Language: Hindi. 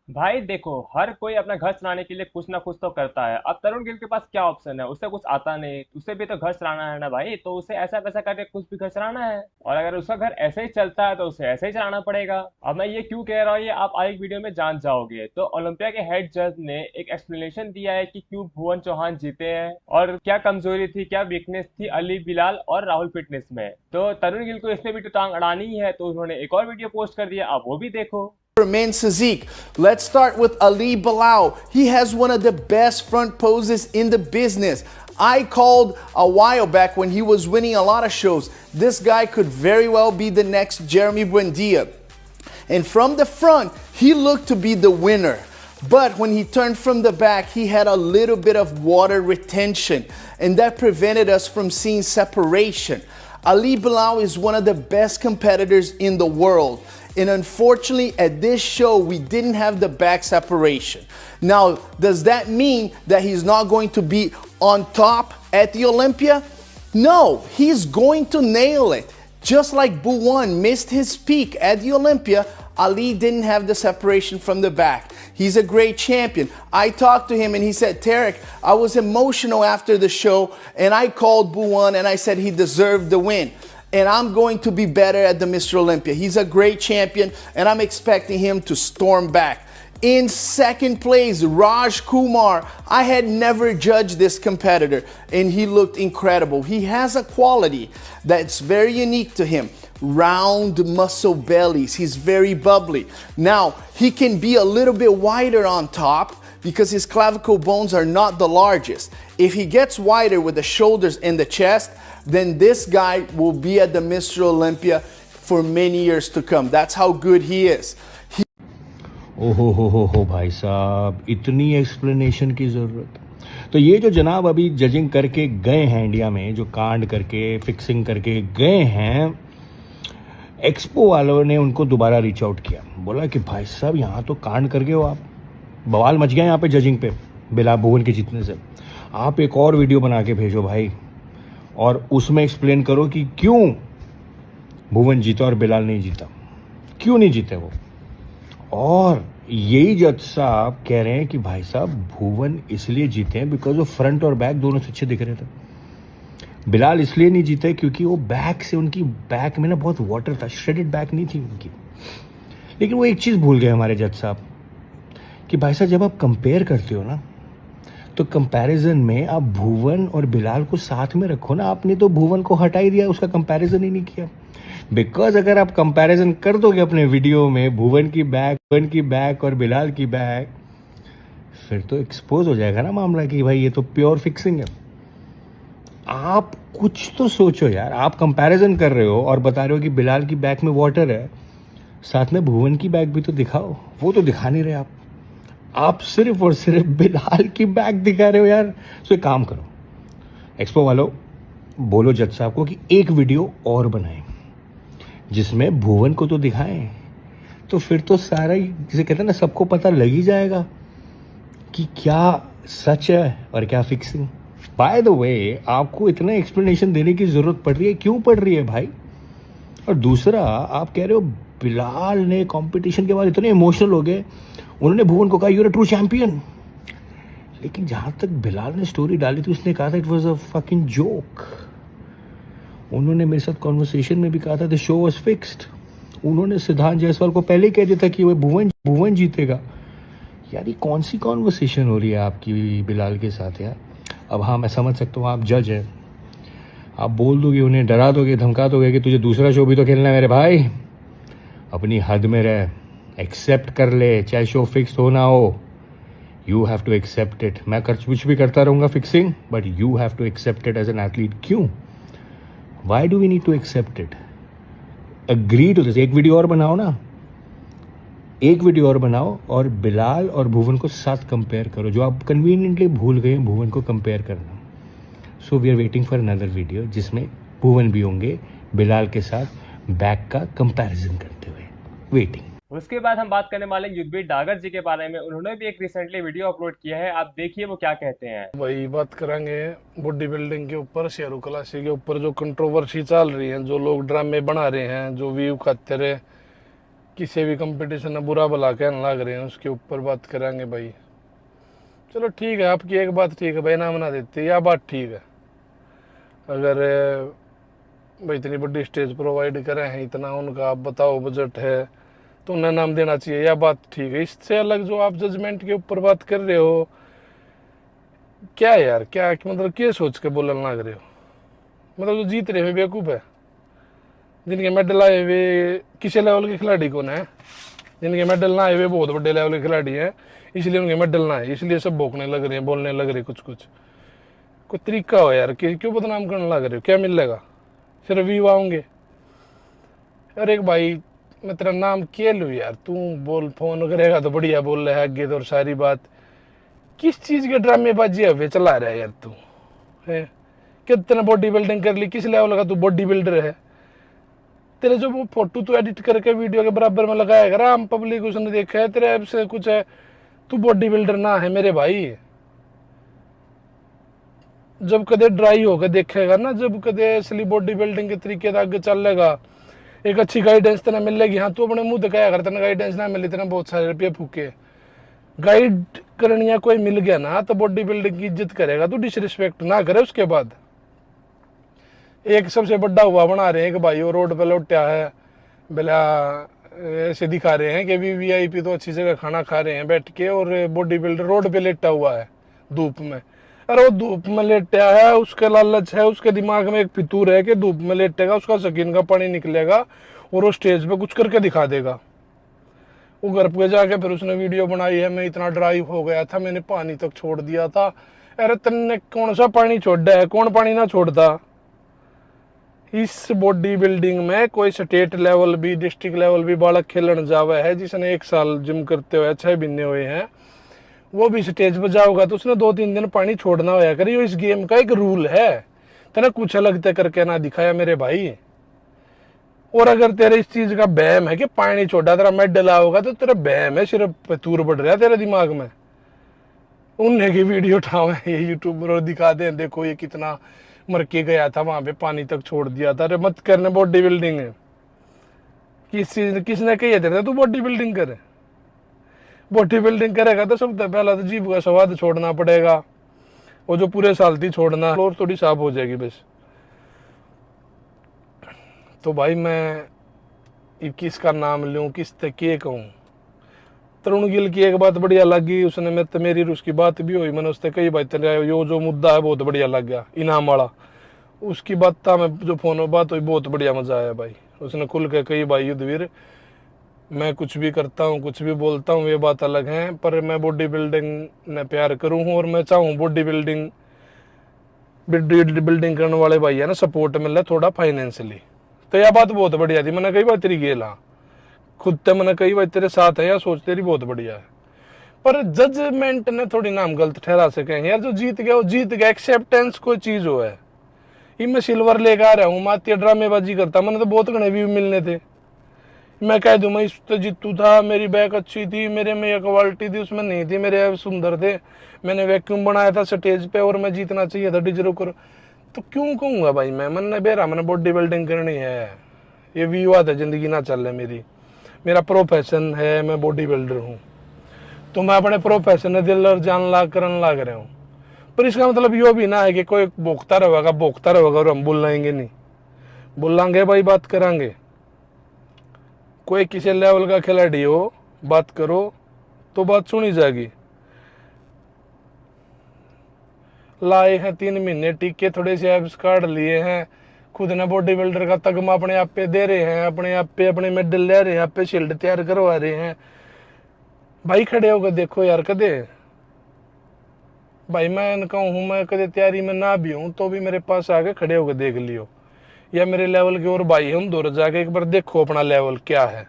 भाई देखो, हर कोई अपना घर चलाने के लिए कुछ ना कुछ तो करता है। अब तरुण गिल के पास क्या ऑप्शन है? उसे कुछ आता नहीं, उसे भी तो घर चलाना है ना भाई, तो उसे ऐसा वैसा करके कुछ भी घर चलाना है। और अगर उसका घर ऐसे ही चलता है तो उसे ऐसे ही चलाना पड़ेगा। अब मैं ये क्यों कह रहा हूँ, ये आप आगे वीडियो में जान जाओगे। तो ओलंपिया के हेड जज ने एक एक्सप्लेनेशन दिया है कि क्यों भुवन चौहान जीते हैं और क्या कमजोरी थी, क्या वीकनेस थी अली बिलाल और राहुल फिटनेस में। तो तरुण गिल को इसमें भी तो टांग अड़ानी ही है, तो उन्होंने एक और वीडियो पोस्ट कर दिया, आप वो भी देखो। men's physique. Let's start with Ali Bilal. He has one of the best front poses in the business. I called a while back when he was winning a lot of shows. This guy could very well be the next Jeremy Buendia. And from the front, he looked to be the winner. But when he turned from the back, he had a little bit of water retention, and that prevented us from seeing separation. Ali Bilal is one of the best competitors in the world. And unfortunately, at this show, we didn't have the back separation. Now, does that mean that he's not going to be on top at the Olympia? No, he's going to nail it. Just like Buwan missed his peak at the Olympia, Ali didn't have the separation from the back. He's a great champion. I talked to him and he said, Tarek, I was emotional after the show and I called Buwan and I said he deserved the win. And I'm going to be better at the Mr. Olympia. He's a great champion and I'm expecting him to storm back. In second place, Raj Kumar. I had never judged this competitor and he looked incredible. He has a quality that's very unique to him. Round muscle bellies. He's very bubbly. Now, he can be a little bit wider on top because his clavicle bones are not the largest. If he gets wider with the shoulders and the chest, then this guy will be at the Mr. Olympia for many years to come. That's how good he is. ओहो हो भाई साहब, इतनी एक्सप्लेनेशन की ज़रूरत? तो ये जो जनाब अभी जजिंग करके गए हैं इंडिया में, जो कांड करके फिक्सिंग करके गए हैं, एक्सपो वालों ने उनको दोबारा रीच आउट किया, बोला कि भाई साहब यहाँ तो कांड कर गए हो आप, बवाल मच गया यहाँ पे जजिंग पे बिला भुवन के जीतने से, आप एक और वीडियो बना के भेजो भाई और उसमें एक्सप्लेन करो कि क्यों भुवन जीता और बिलाल नहीं जीता, क्यों नहीं जीते वो। और यही जज साहब कह रहे हैं कि भाई साहब भुवन इसलिए जीते हैं बिकॉज वो फ्रंट और बैक दोनों से अच्छे दिख रहे थे। बिलाल इसलिए नहीं जीते क्योंकि वो बैक से, उनकी बैक में ना बहुत वाटर था, श्रेडेड बैक नहीं थी उनकी। लेकिन वो एक चीज़ भूल गए हमारे जज साहब कि भाई साहब जब आप कंपेयर करते हो ना, तो कंपैरिजन में आप भुवन और बिलाल को साथ में रखो ना। आपने तो भुवन को हटा ही दिया, उसका कंपैरिजन ही नहीं किया। बिकॉज अगर आप कंपैरिजन कर दोगे अपने वीडियो में भुवन की बैक और बिलाल की बैक, फिर तो एक्सपोज हो जाएगा ना मामला कि भाई ये तो प्योर फिक्सिंग है। आप कुछ तो सोचो यार, आप कंपैरिजन कर रहे हो और बता रहे हो कि बिलाल की बैक में वाटर है, साथ में भुवन की बैक भी तो दिखाओ, वो तो दिखा नहीं रहे आप सिर्फ और सिर्फ बिलाल की बैक दिखा रहे हो यार। सो एक काम करो, एक्सपो वालों, बोलो जज साहब को कि एक वीडियो और बनाएं जिसमें भुवन को तो दिखाएं, तो फिर तो सारा ही, जिसे कहते हैं ना, सबको पता लग ही जाएगा कि क्या सच है और क्या फिक्सिंग। बाय द वे, आपको इतना एक्सप्लेनेशन देने की जरूरत पड़ रही है, क्यों पड़ रही है भाई? और दूसरा, आप कह रहे हो बिलाल ने कंपटीशन के बाद इतने इमोशनल हो गए, उन्होंने भुवन को कहा you are a true champion. लेकिन जहां तक बिलाल ने स्टोरी डाली थी, उसने कहा था it was a fucking joke. उन्होंने मेरे साथ कॉन्वर्सेशन में भी कहा था द शो वाज फिक्स्ड। उन्होंने सिद्धांत जायसवाल को पहले ही कह दिया था कि वो भुवन जीतेगा। यार ये कौन सी कॉन्वर्सेशन हो रही है आपकी बिलाल के साथ यार? अब हाँ, मैं समझ सकता हूँ, आप जज हैं, आप बोल दोगे, उन्हें डरा दोगे, धमका दोगे कि तुझे दूसरा शो भी तो खेलना है मेरे भाई, अपनी हद में रह, एक्सेप्ट कर ले, चाहे शो फिक्स हो ना हो, you have to accept it. मैं कुछ भी करता रहूँगा fixing, but you have to accept it as an athlete. क्यों? Why do we need to accept it? Agree to this. एक वीडियो और बनाओ ना, एक वीडियो और बनाओ और बिलाल और भुवन को साथ कंपेयर करो, जो आप कन्वीनियंटली भूल गए भुवन को कंपेयर करना। So we are waiting for another video जिसमें भुवन भी होंगे बिलाल के साथ बैक का कंपैरिजन करते हुए। वेटिंग। उसके बाद हम बात करने वाले युद्धवीर डागर जी के बारे में। उन्होंने भी एक रिसेंटली वीडियो अपलोड किया है, आप देखिए वो क्या कहते हैं। वही बात करेंगे बॉडी बिल्डिंग के ऊपर, शेरू क्लासी के ऊपर जो कंट्रोवर्सी चल रही है, जो लोग ड्रामे बना रहे हैं, जो व्यू खातिर किसी भी कंपटीशन में बुरा भला कहने लग रहे हैं, उसके ऊपर बात करेंगे भाई। चलो ठीक है, आपकी एक बात ठीक है भाई, नाम ना देते, यह बात ठीक है। अगर भाई इतनी बड़ी स्टेज प्रोवाइड करे हैं, इतना उनका आप बताओ बजट है, तो उन्हें नाम देना चाहिए, यह बात ठीक है। इससे अलग जो आप जजमेंट के ऊपर बात कर रहे हो, क्या है यार, क्या मतलब क्या सोच के बोलने लग रहे हो? मतलब जो जीत रहे हुए बेवकूफ़ है, जिनके मेडल आए हुए किसी लेवल के खिलाड़ी कौन है? जिनके मेडल ना आए हुए बहुत बड़े लेवल के खिलाड़ी हैं, इसलिए उनके मेडल ना है, इसलिए सब भोंकने लग रहे हैं, बोलने लग रहे हैं कुछ कुछ। कोई तरीका हो यार, क्यों बदनाम करने लग रहे हो? क्या मिलेगा? सिर्फ व्यू आऊँगे? अरे भाई मैं तेरा नाम क्या लूँ यार, तू बोल, फोन करेगा तो बढ़िया बोल रहा है आगे तो, और सारी बात किस चीज़ के ड्रामेबाजी है चला रहा है यार तू? है कितना बॉडी बिल्डिंग कर ली, किस लेवल का तू बॉडी बिल्डर है? तेरे जो वो फोटो तू एडिट करके वीडियो के बराबर में लगाया कर, आम पब्लिक उसने देखा है तेरे ऐप से कुछ है, तू बॉडी बिल्डर ना है मेरे भाई। जब कदे ड्राई होकर देखेगा ना, जब कदे असली बॉडी बिल्डिंग के तरीके से आगे चलेगा, एक अच्छी गाइडेंस तेना मिलेगी। हाँ तू अपने मुंह दिखाया कर, तेना गाइडेंस ना मिली, तेना बहुत सारे रुपये फूके। गाइड करनिया कोई मिल गया ना तो बॉडी बिल्डिंग की इज्जत करेगा, तू डिसरिस्पेक्ट ना करे उसके बाद। एक सबसे बड़ा हुआ बना रहे हैं कि भाई वो रोड पे लौटा है, भला ऐसे दिखा रहे हैं कि वीआईपी तो अच्छी जगह खाना खा रहे हैं बैठ के, और बॉडी बिल्डर रोड पे लेटा हुआ है धूप में। अरे वो धूप में लेटा है, उसका लालच है, उसके दिमाग में एक फितूर है कि धूप में लेटेगा, उसका स्किन का पानी निकलेगा और वो स्टेज पे कुछ करके दिखा देगा। वो घर पे जाके फिर उसने वीडियो बनाई है, मैं इतना ड्राइव हो गया था, मैंने पानी तक छोड़ दिया था। अरे तन्ने कौन सा पानी छोड़ा है? कौन पानी ना छोड़ता? इस बॉडी बिल्डिंग में कोई स्टेट लेवल भी डिस्ट्रिक्ट लेवल भी बालक खेलन जावा है, जिसने 1 साल जिम करते हुए 6 महीने हुए हैं, वो भी स्टेज पर जाओगा तो उसने 2-3 दिन पानी छोड़ना होया करिए। इस गेम का एक रूल है, तेना कुछ अलग तय करके ना दिखाया मेरे भाई। और अगर तेरे इस चीज का बहम है कि पानी छोड़ा तेरा मेडल आओगा, तो तेरा बहम है, सिर्फ तूर बढ़ रहा है तेरे दिमाग में। उन्हें की वीडियो उठाओ ये यूट्यूब पर दिखा दे, देखो ये कितना मर के गया था वहां पे, पानी तक छोड़ दिया था। अरे मत करने बॉडी बिल्डिंग है, किसने कही है तू बॉडी बिल्डिंग करे? बॉडी बिल्डिंग करेगा तो सबसे पहला तो जीभ का स्वाद छोड़ना पड़ेगा, वो जो पूरे साल थी छोड़ना, और थोड़ी साफ हो जाएगी बस। तो भाई मैं किसका नाम लूं, किस तक के कहूँ? तरुण गिल की एक बात बढ़िया लगी, उसने मेरी उसकी बात भी हुई, मैंने उससे कही भाई तेरा यो जो मुद्दा है बहुत बढ़िया लग गया, इनाम वाला। उसकी बात था, मैं जो फोन में बात हुई बहुत बढ़िया मजा आया भाई। उसने खुल के कही भाई युद्धवीर, मैं कुछ भी करता हूँ, कुछ भी बोलता हूँ, ये बात अलग है, पर मैं बॉडी बिल्डिंग में प्यार करूँ हूँ, और मैं चाहूँ बॉडी बिल्डिंग करने वाले भाई है ना सपोर्ट मिल रहा थोड़ा फाइनेंशियली। तो यह बात बहुत बढ़िया थी। मैंने कही भाई तेरी गेल, हाँ खुद तो मैंने कही भाई तेरे साथ है, या सोच तेरी बहुत बढ़िया है, पर जजमेंट ने थोड़ी नाम गलत ठहरा सके यार। जो जीत गया वो जीत गया, एक्सेप्टेंस कोई चीज हो है। ये मैं सिल्वर लेकर आ रहा हूँ, माती ड्रामेबाजी करता, मैंने तो बहुत घने व्यू मिलने थे। मैं कह दूं मैं इस तो जीतू था, मेरी बैक अच्छी थी, मेरे में क्वालिटी थी, उसमें नहीं थी, मेरे ऐप सुंदर थे, मैंने वैक्यूम बनाया था स्टेज पे, और मैं जीतना चाहिए था डिजर्व कर, तो क्यों कहूँगा भाई मैंने बेरा मैंने बॉडी बिल्डिंग करनी है, ये विवाद है, जिंदगी ना चल रही मेरी, मेरा प्रोफेशन है, मैं बॉडी बिल्डर हूँ, तो मैं अपने प्रोफेशन में दिल और जान ला करने लग रहा हूँ। पर इसका मतलब यो भी ना है कि कोई भोगता रहेगा और हम बुलाएंगे नहीं, बुलाएंगे भाई, बात करांगे। कोई किसी लेवल का खिलाड़ी हो, बात करो तो बात सुनी जाएगी। लाए हैं 3 महीने टीके, थोड़े से एब्स काट लिए हैं, खुद ने बॉडी बिल्डर का तगमा अपने आप पे दे रहे हैं, अपने आप पे अपने मेडल ले रहे हैं, आप पे शील्ड तैयार करवा रहे हैं। भाई खड़े होकर देखो यार, कदे भाई मैं कहूँ मैं कदे तैयारी में ना भी हूँ तो भी मेरे पास आके खड़े होकर देख लियो, या मेरे लेवल के और भाई हम दूर जाके एक बार देखो अपना लेवल क्या है।